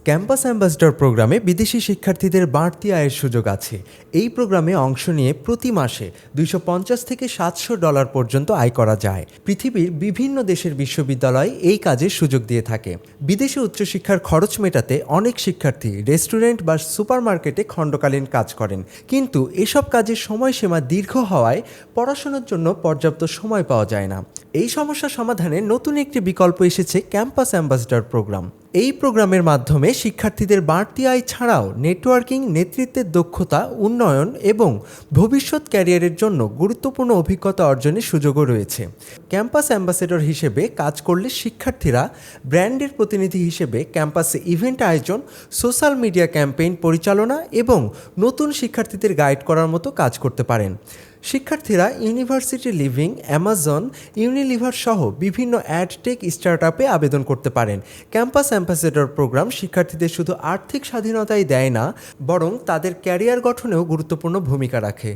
Campus ambassador প্রোগ্রামে বিদেশি শিক্ষার্থীদের বাড়তি আয়ের সুযোগ আছে। এই প্রোগ্রামে অংশ নিয়ে প্রতি মাসে $250 থেকে $700 পর্যন্ত আয় করা যায়। পৃথিবীর বিভিন্ন দেশের বিশ্ববিদ্যালয় এই কাজের সুযোগ দিয়ে থাকে। বিদেশে উচ্চশিক্ষার খরচ মেটাতে অনেক শিক্ষার্থী রেস্টুরেন্ট বা সুপারমার্কেটে খণ্ডকালীন কাজ করেন, কিন্তু এসব কাজের সময়সীমা দীর্ঘ হওয়ায় পড়াশোনার জন্য পর্যাপ্ত সময় পাওয়া যায় না। এই সমস্যা সমাধানে নতুন একটি বিকল্প এসেছে ক্যাম্পাস অ্যাম্বাসেডর প্রোগ্রাম। এই প্রোগ্রামের মাধ্যমে শিক্ষার্থীদের বাড়তি আয় ছাড়াও নেটওয়ার্কিং, নেতৃত্বের দক্ষতা উন্নয়ন এবং ভবিষ্যৎ ক্যারিয়ারের জন্য গুরুত্বপূর্ণ অভিজ্ঞতা অর্জনের সুযোগও রয়েছে। ক্যাম্পাস অ্যাম্বাসেডর হিসেবে কাজ করলে শিক্ষার্থীরা ব্র্যান্ডের প্রতিনিধি হিসেবে ক্যাম্পাসে ইভেন্ট আয়োজন, সোশ্যাল মিডিয়া ক্যাম্পেইন পরিচালনা এবং নতুন শিক্ষার্থীদের গাইড করার মতো কাজ করতে পারেন। শিক্ষার্থীরা ইউনিভার্সিটি লিভিং, অ্যামাজন, ইউনিলিভার সহ বিভিন্ন অ্যাডটেক স্টার্টআপে আবেদন করতে পারেন। ক্যাম্পাস অ্যাম্বাসেডর প্রোগ্রাম শিক্ষার্থীদের শুধু আর্থিক স্বাধীনতাই দেয় না, বরং তাদের ক্যারিয়ার গঠনেও গুরুত্বপূর্ণ ভূমিকা রাখে।